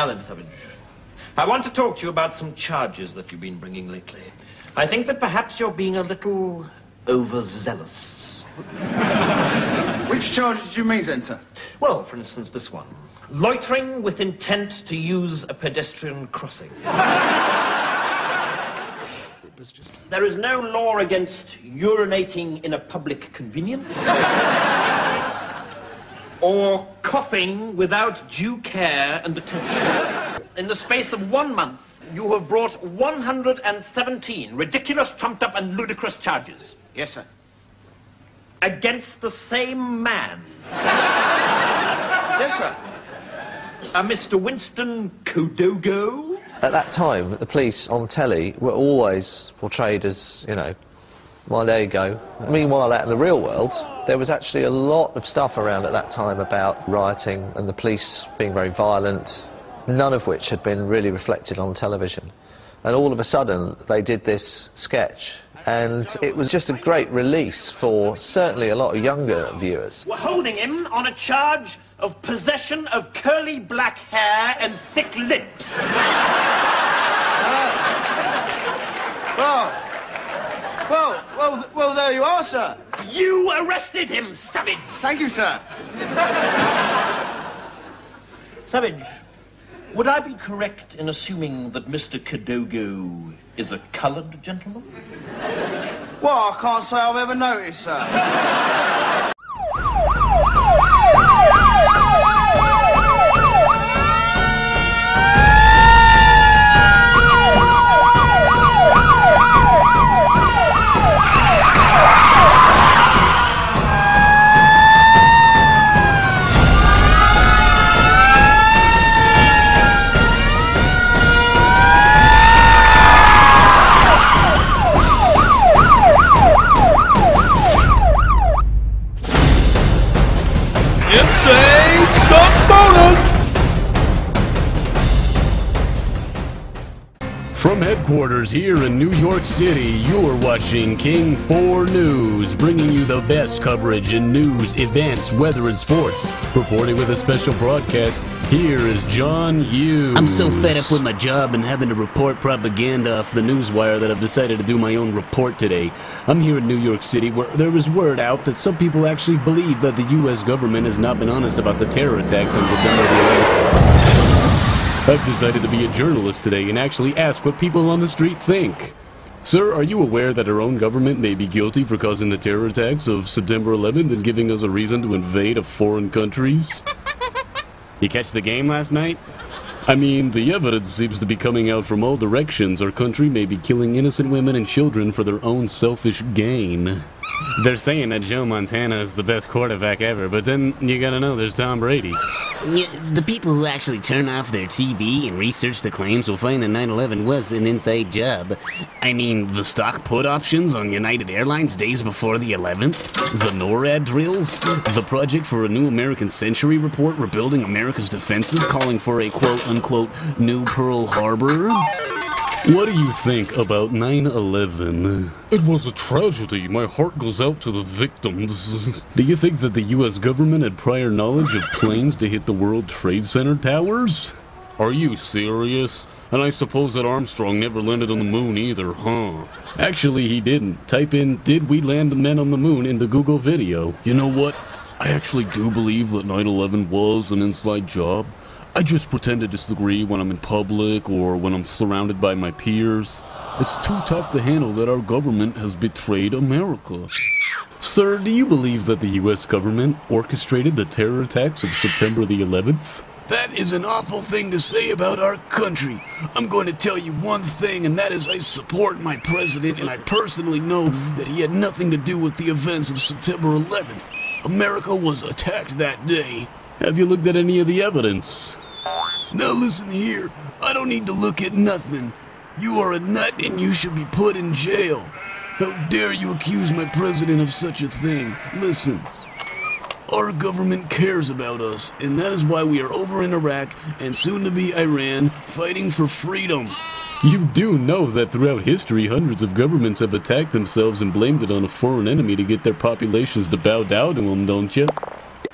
Now then, Savage, I want to talk to you about some charges that you've been bringing lately. I think that perhaps you're being a little overzealous. Which charges do you mean, Censorship? Well, for instance, this one. Loitering with intent to use a pedestrian crossing. There is no law against urinating in a public convenience. Or coughing without due care and attention. In the space of 1 month, you have brought 117 ridiculous, trumped-up and ludicrous charges. Yes, sir. Against the same man. Yes, sir. Mr. Winston Kodogo. At that time, the police on telly were always portrayed as, you know, well, there you go. Meanwhile, out in the real world, there was actually a lot of stuff around at that time about rioting and the police being very violent, none of which had been really reflected on television. And all of a sudden, they did this sketch, and it was just a great release for certainly a lot of younger viewers. We're holding him on a charge of possession of curly black hair and thick lips. Well, there you are, sir. You arrested him, Savage. Thank you, sir. Savage, would I be correct in assuming that Mr. Kodogo is a coloured gentleman? Well, I can't say I've ever noticed, sir. Insane Stunt Bonus! From headquarters here in New York City, you're watching King 4 News, bringing you the best coverage in news, events, weather, and sports. Reporting with a special broadcast, here is John Hughes. I'm so fed up with my job and having to report propaganda off the newswire that I've decided to do my own report today. I'm here in New York City where there is word out that some people actually believe that the U.S. government has not been honest about the terror attacks on September the 11th. I've decided to be a journalist today and actually ask what people on the street think. Sir, are you aware that our own government may be guilty for causing the terror attacks of September 11th and giving us a reason to invade of foreign countries? You catch the game last night? I mean, the evidence seems to be coming out from all directions. Our country may be killing innocent women and children for their own selfish gain. They're saying that Joe Montana is the best quarterback ever, but then you gotta know there's Tom Brady. Yeah, the people who actually turn off their TV and research the claims will find that 9/11 was an inside job. I mean, the stock put options on United Airlines days before the 11th, the NORAD drills, the project for a new American Century report rebuilding America's defenses calling for a quote-unquote new Pearl Harbor. What do you think about 9/11? It was a tragedy. My heart goes out to the victims. Do you think that the U.S. government had prior knowledge of planes to hit the World Trade Center towers? Are you serious? And I suppose that Armstrong never landed on the moon either, huh? Actually, he didn't. Type in, "Did we land men on the moon?" into Google Video. You know what? I actually do believe that 9/11 was an inside job. I just pretend to disagree when I'm in public or when I'm surrounded by my peers. It's too tough to handle that our government has betrayed America. Sir, do you believe that the U.S. government orchestrated the terror attacks of September the 11th? That is an awful thing to say about our country. I'm going to tell you one thing, and that is I support my president, and I personally know that he had nothing to do with the events of September 11th. America was attacked that day. Have you looked at any of the evidence? Now listen here, I don't need to look at nothing. You are a nut and you should be put in jail. How dare you accuse my president of such a thing? Listen, our government cares about us, and that is why we are over in Iraq and soon to be Iran fighting for freedom. You do know that throughout history, hundreds of governments have attacked themselves and blamed it on a foreign enemy to get their populations to bow down to them, don't you?